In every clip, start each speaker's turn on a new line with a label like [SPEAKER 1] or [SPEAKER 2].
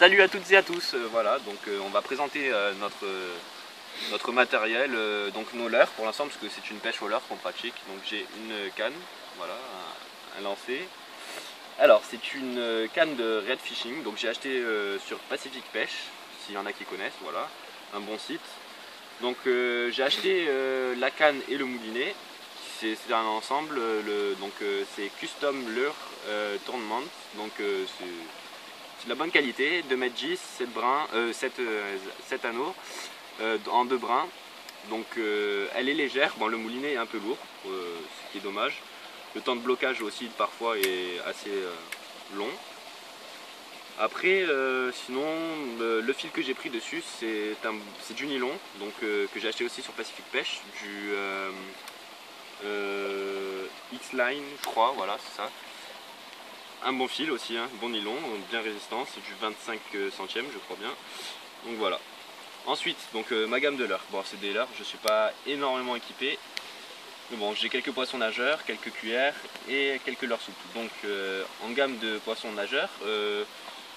[SPEAKER 1] Salut à toutes et à tous, voilà, donc on va présenter notre matériel, donc nos leurres pour l'instant parce que c'est une pêche au leurre qu'on pratique. Donc j'ai une canne, voilà, un lancer. Alors c'est une canne de Red Fishing, donc j'ai acheté sur Pacific Pêche, s'il y en a qui connaissent, voilà, un bon site. Donc j'ai acheté la canne et le moulinet, c'est un ensemble, c'est Custom Lure Tournament, donc c'est de la bonne qualité, 2,10 m, 7 brins, 7 anneaux en 2 brins. Donc elle est légère, bon, le moulinet est un peu lourd, ce qui est dommage. Le temps de blocage aussi parfois est assez long. Après sinon le fil que j'ai pris dessus c'est du nylon, donc que j'ai acheté aussi sur Pacific Pêche, du X-Line je crois, voilà c'est ça. Un bon fil aussi, hein, bon nylon, bien résistant, c'est du 25 centièmes je crois bien. Donc voilà. Ensuite, donc ma gamme de leurres. Bon, c'est des leurres, je ne suis pas énormément équipé. Mais bon, j'ai quelques poissons nageurs, quelques cuillères et quelques leurres souples. Donc en gamme de poissons nageurs,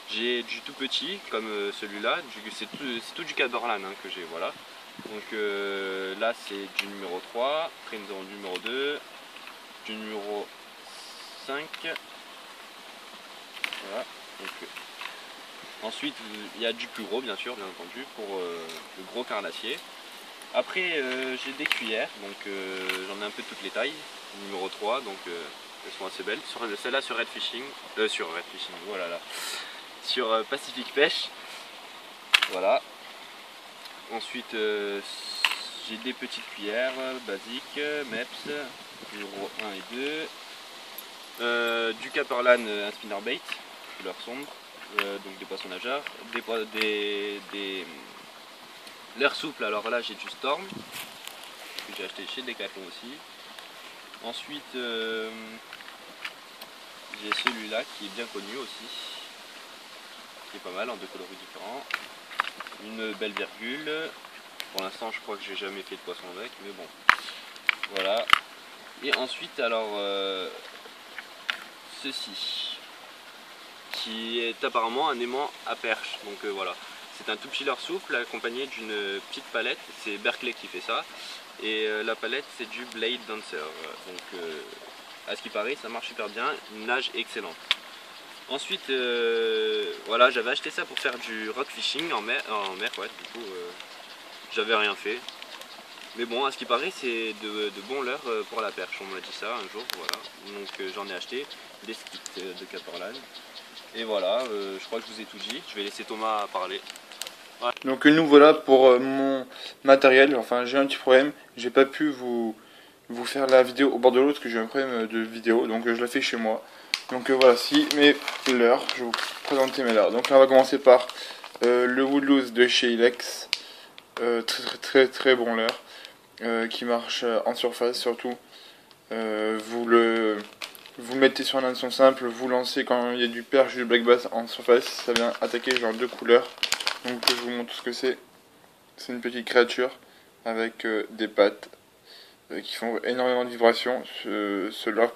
[SPEAKER 1] j'ai du tout petit comme celui-là. C'est tout du Caberlan hein, que j'ai, voilà. Donc là c'est du numéro 3, après nous avons du numéro 2, du numéro 5. Voilà. Donc, ensuite il y a du plus gros bien sûr, bien entendu, pour le gros carnassier. Après j'ai des cuillères, donc j'en ai un peu de toutes les tailles, numéro 3, donc elles sont assez belles. Celle-là sur Red Fishing, voilà là, sur Pacific Pêche, voilà. Ensuite j'ai des petites cuillères basiques, MEPS, numéro 1 et 2, du Caperlan, un spinnerbait, couleur sombre, donc des poissons nageurs, des leurres souples, alors là j'ai du Storm, que j'ai acheté chez Decathlon aussi. Ensuite j'ai celui-là qui est bien connu aussi, qui est pas mal en deux coloris différents. Une belle virgule. Pour l'instant je crois que j'ai jamais fait de poisson avec, mais bon. Voilà. Et ensuite alors ceci, qui est apparemment un aimant à perche. Donc voilà. C'est un tout petit leurre souple accompagné d'une petite palette, c'est Berkeley qui fait ça. Et la palette c'est du Blade Dancer. Donc à ce qui paraît ça marche super bien, une nage excellente. Ensuite voilà, j'avais acheté ça pour faire du rock fishing en mer ouais, du coup j'avais rien fait. Mais bon, à ce qui paraît c'est de bons leurres pour la perche, on m'a dit ça un jour, voilà. Donc j'en ai acheté des skits de Caperlan. Et voilà, je crois que je vous ai tout dit, je vais laisser Thomas parler.
[SPEAKER 2] Ouais. Donc nous voilà pour mon matériel. Enfin j'ai un petit problème, j'ai pas pu vous faire la vidéo au bord de l'eau parce que j'ai un problème de vidéo, donc je la fais chez moi. Donc voici mes leurres, je vais vous présenter mes leurres. Donc là on va commencer par le Woodloose de chez Ilex, très bon leurre, qui marche en surface surtout. Vous mettez sur un hameçon simple, vous lancez quand il y a du perche ou du black bass en surface, ça vient attaquer genre deux couleurs. Donc je vous montre ce que c'est. C'est une petite créature avec des pattes qui font énormément de vibrations. Ce leurre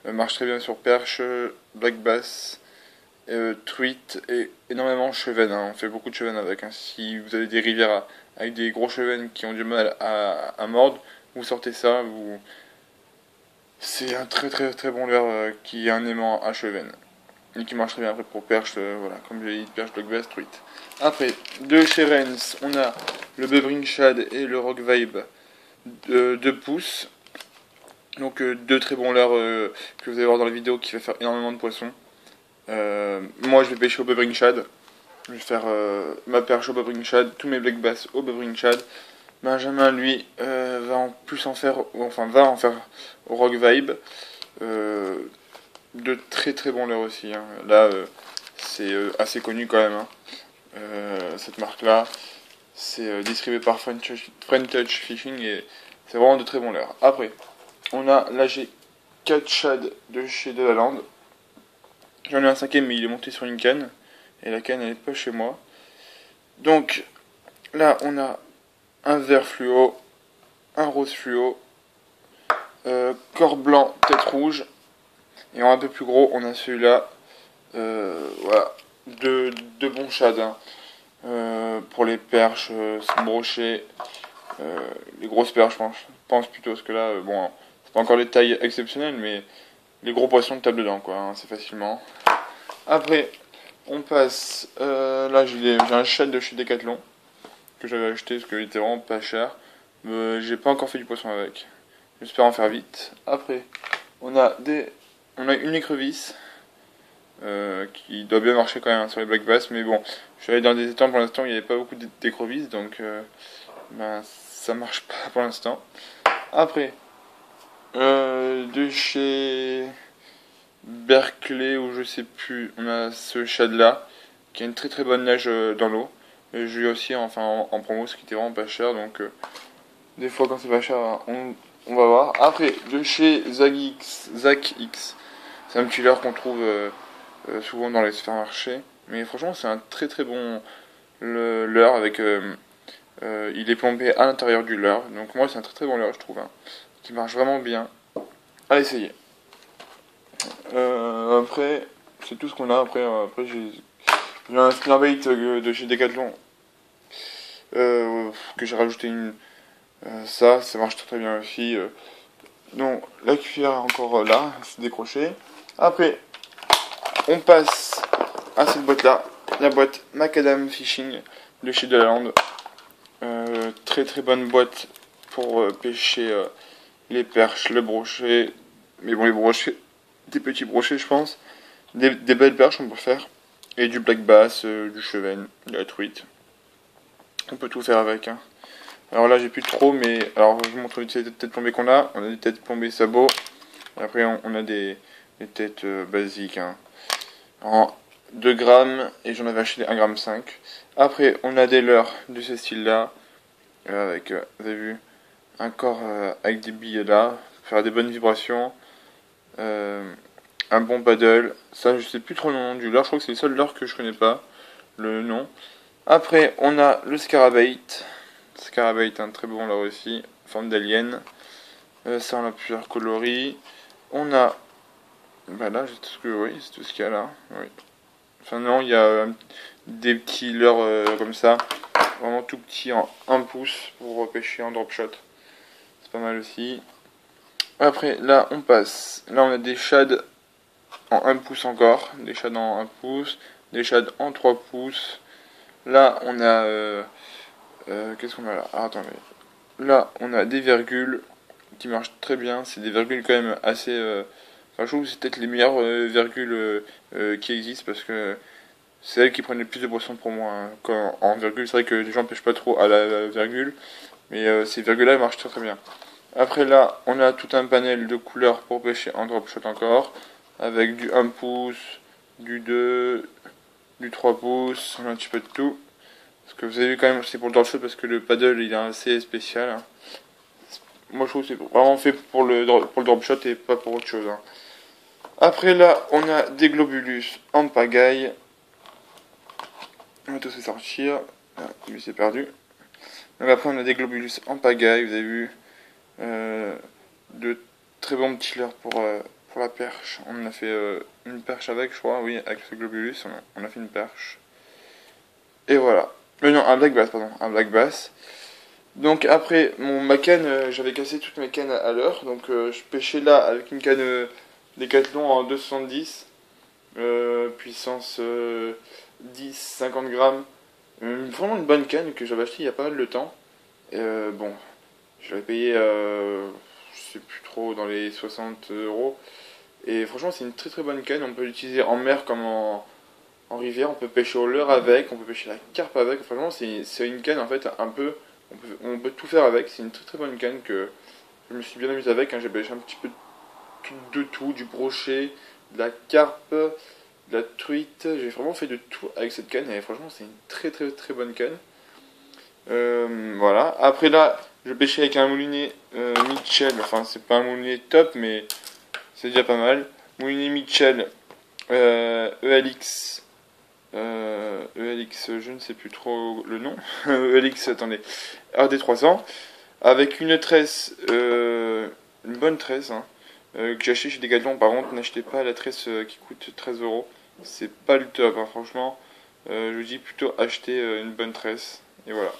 [SPEAKER 2] marche très bien sur perche, black bass, truite et énormément cheven. Hein. On fait beaucoup de cheven avec. Hein. Si vous avez des rivières avec des gros cheven qui ont du mal à mordre, vous sortez ça. C'est un très bon leurre qui est un aimant à cheven. Et qui marche très bien après pour perche, voilà, comme j'ai dit, perche, black bass, truite. Après, de chez Rennes, on a le Bubbring Shad et le Rock Vibe de 2 pouces. Donc deux très bons leurres que vous allez voir dans la vidéo qui va faire énormément de poissons. Moi je vais pêcher au Bubbring Shad. Je vais faire ma perche au Bubbring Shad, tous mes black bass au Bubbring Shad. Benjamin lui va en faire au Rock Vibe. De très bons leurres aussi. Hein. Là c'est assez connu quand même. Hein. Cette marque là. C'est distribué par Friend Touch Fishing et c'est vraiment de très bons leurres. Après, on a la G4 Shad de chez Delaland. J'en ai un cinquième mais il est monté sur une canne. Et la canne elle est pas chez moi. Donc là on a un vert fluo, un rose fluo, corps blanc, tête rouge. Et en un peu plus gros on a celui-là. Voilà. de bons shads. Hein. Pour les perches, brochets, les grosses perches, je pense plutôt, parce que là, bon, c'est pas encore des tailles exceptionnelles, mais les gros poissons tapent dedans, quoi, hein, c'est facilement. Après, on passe, là j'ai un shad de chez Decathlon, que j'avais acheté, parce qu'il était vraiment pas cher. J'ai pas encore fait du poisson avec. J'espère en faire vite. Après, on a une écrevisse, qui doit bien marcher quand même hein, sur les black bass, mais bon, je suis allé dans des étangs pour l'instant, il n'y avait pas beaucoup d'écrevisses, donc ben, ça marche pas pour l'instant. Après, de chez Berkeley ou je sais plus, on a ce shad là, qui a une très très bonne nage dans l'eau. Et j'ai eu aussi enfin en promo, ce qui était vraiment pas cher, donc des fois quand c'est pas cher, on va voir. Après, de chez Zach X, c'est un petit leurre qu'on trouve souvent dans les supermarchés. Mais franchement, c'est un très très bon leurre avec. Il est plombé à l'intérieur du leurre. Donc, moi, c'est un très très bon leurre, je trouve. Hein, qui marche vraiment bien. À essayer. Après, c'est tout ce qu'on a. Après j'ai un spinnerbait de chez Decathlon. Que j'ai rajouté ça marche très très bien aussi. Donc, la cuillère est encore là, c'est décroché. Après, on passe à cette boîte là, la boîte Macadam Fishing de chez Delaland. Très très bonne boîte pour pêcher les perches, le brochet, mais bon les brochets, des petits brochets je pense, des belles perches on peut faire, et du black bass, du chevenne, de la truite. On peut tout faire avec. Hein. Alors là j'ai plus trop, mais alors je vous montre les têtes plombées qu'on a. On a des têtes plombées sabots, et après on a des têtes basiques. Hein. En 2 grammes et j'en avais acheté 1,5 g. Après, on a des leurres de ce style-là, avec, vous avez vu, un corps avec des billes là, pour faire des bonnes vibrations, un bon paddle. Ça, je sais plus trop le nom du leurre, je crois que c'est le seul leurre que je connais pas, le nom. Après, on a le Scarabait. Scarabait, un très bon leurre aussi, forme d'alien. Ça, on a plusieurs coloris. On a, bah là, c'est tout ce qu'il y a là, oui. Enfin non, il y a des petits leurres comme ça, vraiment tout petits en 1 pouce pour pêcher en drop shot. C'est pas mal aussi. Après là on passe, là on a des shads en 1 pouce encore, des shads en 1 pouce, des shads en 3 pouces. Là on a, qu'est-ce qu'on a là? Ah, attendez. Là on a des virgules qui marchent très bien, c'est des virgules quand même assez... Enfin, je trouve que c'est peut-être les meilleures virgules qui existent parce que c'est elles qui prennent le plus de poissons pour moi. Hein. En virgule, c'est vrai que les gens pêchent pas trop à la virgule, mais ces virgules-là elles marchent très très bien. Après là, on a tout un panel de couleurs pour pêcher en drop shot encore, avec du 1 pouce, du 2, du 3 pouces, on a un petit peu de tout. Parce que vous avez vu quand même, c'est pour le drop shot parce que le paddle il est assez spécial. Hein. Moi je trouve que c'est vraiment fait pour le drop shot et pas pour autre chose. Hein. Après là, on a des globulus en pagaille. On va tous les sortir. Ah, lui c'est perdu. Donc après on a des globulus en pagaille, vous avez vu. De très bons petits leurres pour la perche. On a fait une perche avec, je crois, oui, avec ce globulus, on a fait une perche. Et voilà. Mais non, un black bass, pardon, un black bass. Donc après, ma canne, j'avais cassé toutes mes cannes à l'heure, donc je pêchais là avec une canne Decathlon en 270, puissance 10-50 grammes. Vraiment une bonne canne que j'avais acheté il y a pas mal de temps. Bon, je l'avais payé, je sais plus trop, dans les 60 €. Et franchement, c'est une très très bonne canne. On peut l'utiliser en mer comme en rivière. On peut pêcher au leurre avec, on peut pêcher la carpe avec. Franchement, c'est une canne en fait un peu. On peut tout faire avec. C'est une très très bonne canne que je me suis bien amusé avec. Hein. J'ai pêché un petit peu de tout, du brochet, de la carpe, de la truite. J'ai vraiment fait de tout avec cette canne. Et franchement, c'est une très très très bonne canne. Voilà. Après là, je pêchais avec un moulinet Mitchell. Enfin, c'est pas un moulinet top, mais c'est déjà pas mal. Moulinet Mitchell ELX. ELX, je ne sais plus trop le nom. ELX, attendez. RD300. Avec une tresse, une bonne tresse, hein, que j'ai acheté chez Decathlon. Par contre, n'achetez pas la tresse qui coûte 13 €. c'est pas le top, hein, franchement. Je vous dis plutôt acheter une bonne tresse. Et voilà.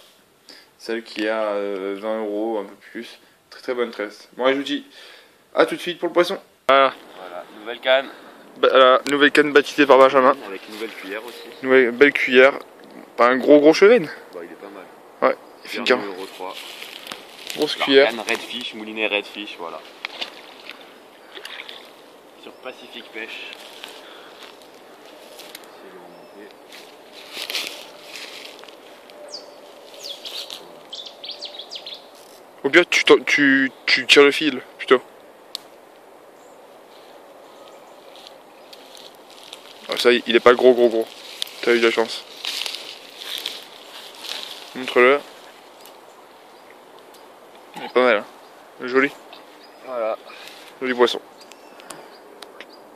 [SPEAKER 2] Celle qui a 20 €, un peu plus. Très très bonne tresse. Bon, allez, je vous dis à tout de suite pour le poisson. Voilà.
[SPEAKER 1] Voilà, nouvelle canne.
[SPEAKER 2] La nouvelle canne baptisée par Benjamin.
[SPEAKER 1] Avec une nouvelle cuillère aussi.
[SPEAKER 2] Nouvelle belle cuillère. Pas un gros chevenne.
[SPEAKER 1] Bah, il est pas mal.
[SPEAKER 2] Ouais, il fait qu'un.
[SPEAKER 1] Numéro 3.
[SPEAKER 2] Grosse cuillère.
[SPEAKER 1] Canne Redfish, moulinet Redfish, voilà. Sur Pacific Pêche.
[SPEAKER 2] Au pire, tu tires le fil, plutôt. Ah, ça, il est pas gros. T'as eu de la chance. Montre-le. Il est pas mal, hein. Joli.
[SPEAKER 1] Voilà.
[SPEAKER 2] Joli poisson.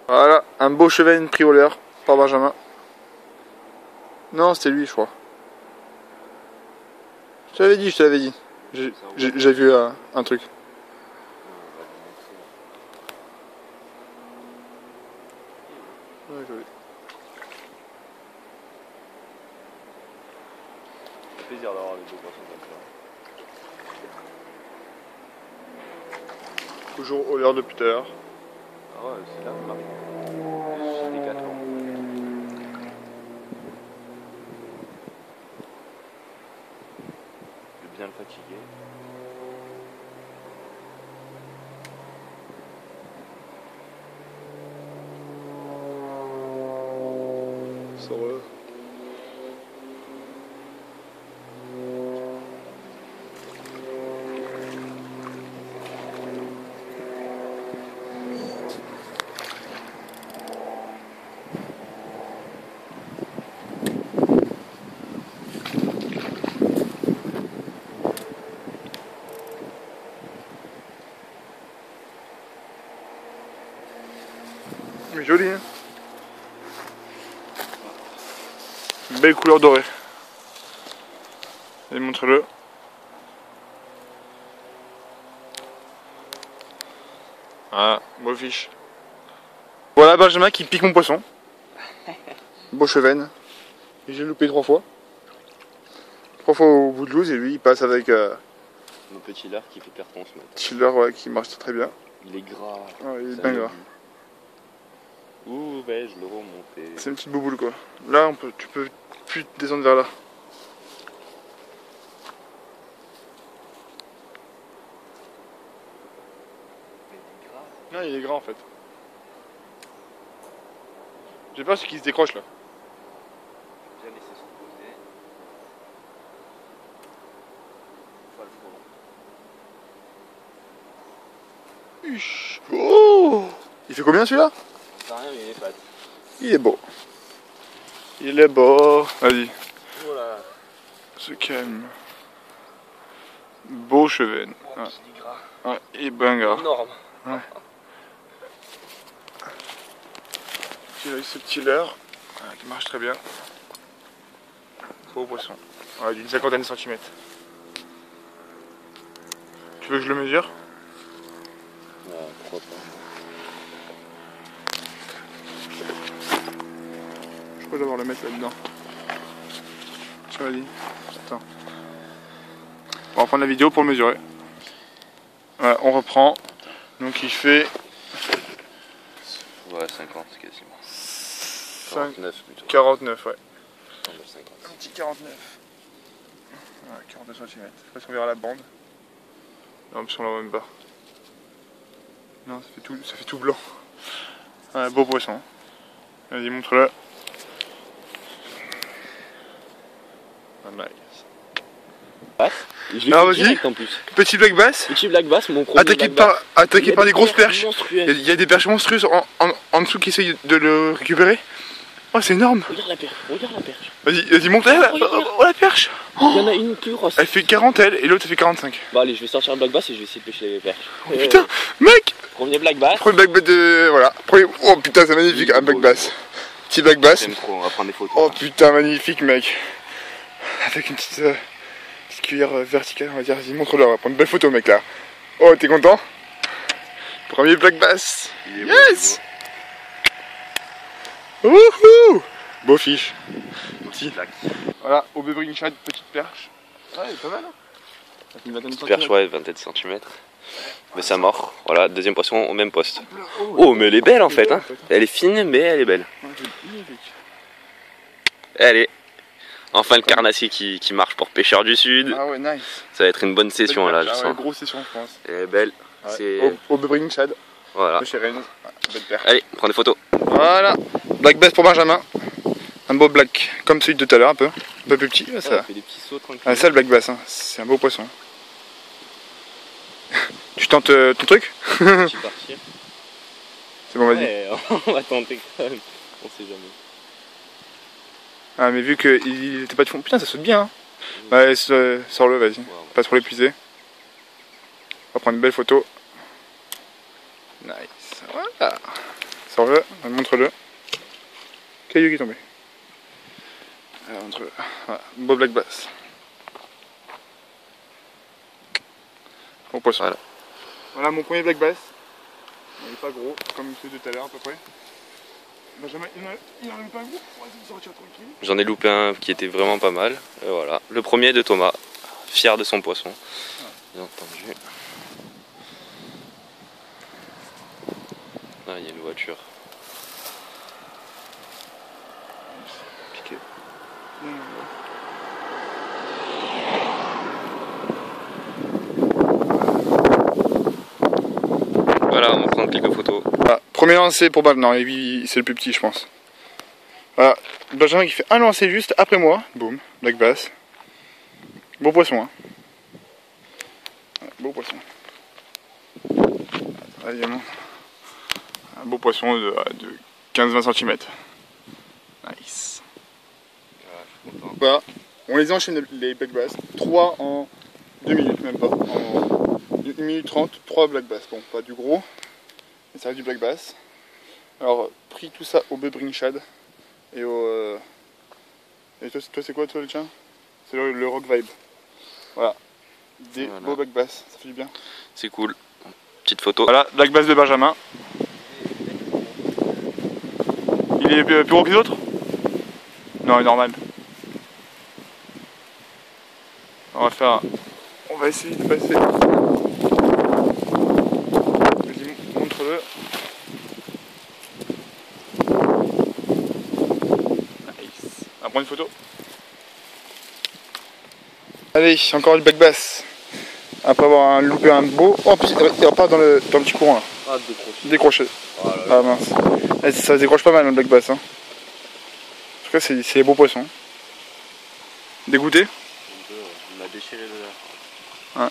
[SPEAKER 2] Voilà, un beau chevenne pris au leurre par Benjamin. Non, c'était lui, je crois. Je te l'avais dit. J'ai vu un truc. Ouais, joli.
[SPEAKER 1] C'est plaisir d'avoir les deux poissons comme ça.
[SPEAKER 2] Toujours au leurre depuis tout à l'heure.
[SPEAKER 1] Ah ouais, c'est là, Marie. C'est des 4 ans. Je vais bien le fatiguer.
[SPEAKER 2] Sors-le. Mais joli, hein. Belle couleur dorée. Allez, montre-le. Ah, beau fiche. Voilà Benjamin qui pique mon poisson. Beau chevenne. J'ai loupé 3 fois. 3 fois au bout de l'ouze et lui il passe avec
[SPEAKER 1] Mon petit leurre qui fait carton ce matin.
[SPEAKER 2] Chiller, ouais, qui marche très bien.
[SPEAKER 1] Il est gras.
[SPEAKER 2] Ouais, il est bien gras.
[SPEAKER 1] Ouh, ouais, je le remontais.
[SPEAKER 2] C'est une petite bouboule quoi. Là tu peux plus descendre vers là. Non, il est gras en fait. J'ai peur qu'il se décroche là.
[SPEAKER 1] Bien laisser se reposer.
[SPEAKER 2] Uch. Oh, il fait combien celui-là?
[SPEAKER 1] Ça rien, mais il est pattes.
[SPEAKER 2] Il est beau. Il est beau. Vas-y.
[SPEAKER 1] Voilà.
[SPEAKER 2] Se calme. Beau chevenne.
[SPEAKER 1] Oh, il est gras.
[SPEAKER 2] Ouais, il est bien gras.
[SPEAKER 1] Énorme.
[SPEAKER 2] Ouais. Il a ce petit leurre qui marche très bien. Beau poisson. Ouais, d'une 50aine de centimètres. Tu veux que je le mesure?
[SPEAKER 1] Ouais, pourquoi pas.
[SPEAKER 2] Je crois devoir le mettre là-dedans. Tiens, vas-y. Attends. On va reprendre la vidéo pour le mesurer. Ouais, on reprend. Donc il fait...
[SPEAKER 1] Ouais, 50 quasiment.
[SPEAKER 2] 49
[SPEAKER 1] plutôt.
[SPEAKER 2] 49, ouais.
[SPEAKER 1] 50.
[SPEAKER 2] Un petit 49. Ouais, 42 cm. Je sais pas si on verra la bande. Non, parce qu'on la voit même pas. Non, ça fait tout blanc. Ouais, beau poisson. Vas-y, montre-le.
[SPEAKER 1] Je l'ai
[SPEAKER 2] Ah,
[SPEAKER 1] fait
[SPEAKER 2] vas-y.
[SPEAKER 1] direct en plus.
[SPEAKER 2] Petit black bass.
[SPEAKER 1] Petit black bass, mon premier
[SPEAKER 2] Attaqué
[SPEAKER 1] black bass.
[SPEAKER 2] par des grosses perches.
[SPEAKER 1] Monstrueuses.
[SPEAKER 2] Il y a des perches monstrueuses en dessous qui essayent de le récupérer. Oh, c'est énorme.
[SPEAKER 1] Regarde la perche, regarde la perche.
[SPEAKER 2] Vas-y, monte là. Oh, la perche.
[SPEAKER 1] Il y en a une plus grosse.
[SPEAKER 2] Elle fait 40 elle et l'autre elle fait 45.
[SPEAKER 1] Bon allez, je vais sortir le black bass et je vais essayer de pêcher les perches.
[SPEAKER 2] Oh, putain, mec.
[SPEAKER 1] Premier black bass.
[SPEAKER 2] Premier black bass de... Voilà. Oh putain, c'est magnifique, un black bass. Petit black bass.
[SPEAKER 1] J'aime trop, on va prendre des photos.
[SPEAKER 2] Oh putain, magnifique mec. Avec une petite cuillère verticale, on va dire. Vas-y, montre-le, on va prendre une belle photo mec là. Oh, t'es content? Premier black bass. Yes. Wouhou! Beau fiche.
[SPEAKER 1] Petit lac.
[SPEAKER 2] Voilà, au Bebring Shad, petite perche. Ouais, elle est pas mal, hein. Une vingtaine de
[SPEAKER 1] Petite perche,
[SPEAKER 2] centimètres.
[SPEAKER 1] ouais, vingtaine de centimètres. Mais ça mord. Voilà, deuxième poisson au même poste. Oh, mais elle est belle en fait, hein. Elle est fine, mais elle est belle.
[SPEAKER 2] Ouais, c'est magnifique.
[SPEAKER 1] Allez. Enfin le carnassier qui marche pour pêcheurs du sud.
[SPEAKER 2] Ah ouais, nice.
[SPEAKER 1] Ça va être une bonne session là, je
[SPEAKER 2] Ah ouais,
[SPEAKER 1] sens.
[SPEAKER 2] grosse session, je pense.
[SPEAKER 1] Elle est belle.
[SPEAKER 2] Ouais.
[SPEAKER 1] C'est...
[SPEAKER 2] Au Bebring Shad,
[SPEAKER 1] Voilà.
[SPEAKER 2] de chez Rennes. Belle perche.
[SPEAKER 1] Allez, prends des photos.
[SPEAKER 2] Voilà. Black bass pour Benjamin. Un beau black, comme celui de tout à l'heure, un peu plus petit. Ouais, ça.
[SPEAKER 1] fait des petits sauts tranquilles.
[SPEAKER 2] Ah, ça, le black bass, hein. C'est un beau poisson. Tu tentes ton truc?
[SPEAKER 1] Petit partir.
[SPEAKER 2] C'est bon, vas-y.
[SPEAKER 1] Ouais, on va tenter quand même. On sait jamais.
[SPEAKER 2] Ah, mais vu qu'il était pas de fond. Putain, ça saute bien. Hein. Ouais, sors-le, vas-y.
[SPEAKER 1] Wow.
[SPEAKER 2] Pas trop l'épuiser. On va prendre une belle photo. Nice. Voilà. Sors-le, montre-le. Caillou qui est tombé. Alors, montre-le. Voilà, beau black bass. Bon poisson.
[SPEAKER 1] Voilà.
[SPEAKER 2] Voilà mon premier black bass. Il est pas gros, comme celui de tout à l'heure à peu près. Benjamin, il en a même pas un gros. On va essayer de sortir tranquille.
[SPEAKER 1] J'en ai loupé un qui était vraiment pas mal. Et voilà. Le premier de Thomas. Fier de son poisson. Bien entendu. Ah, il y a une voiture.
[SPEAKER 2] Piqué.
[SPEAKER 1] Voilà, on va prendre quelques photos.
[SPEAKER 2] Voilà. Premier lancer pour Benjamin. Non, lui, c'est le plus petit, je pense. Voilà. Benjamin qui fait un lancer juste après moi. Boum, black bass. Beau poisson, hein. Ouais, beau poisson. Là, également. Un beau poisson de 15-20 cm. Nice. Voilà. On les enchaîne les black bass. 3 en 2 minutes, même pas. En 1 minute 30, 3 black bass. Bon, pas du gros, mais ça reste du black bass. Alors, pris tout ça au Bebring Shad et au. Et toi c'est quoi, toi, le tien? C'est le Rock Vibe. Voilà. Des beaux black bass, ça fait du bien.
[SPEAKER 1] C'est cool. Petite photo.
[SPEAKER 2] Voilà, black bass de Benjamin. Il est plus gros que les autres? Non, il est normal. On va essayer de passer. Vas-y, montre-le. Nice. On va prendre une photo. Allez, encore du black bass. Après avoir loupé un beau. Oh, en plus, il repart dans le petit courant là.
[SPEAKER 1] Ah, décroché.
[SPEAKER 2] Décroché.
[SPEAKER 1] Oh là là.
[SPEAKER 2] Ah mince. Eh, ça se décroche pas mal le black bass. Hein. En tout cas, c'est des beaux poissons. Dégoûté?
[SPEAKER 1] On a déchiré le.
[SPEAKER 2] Ouais.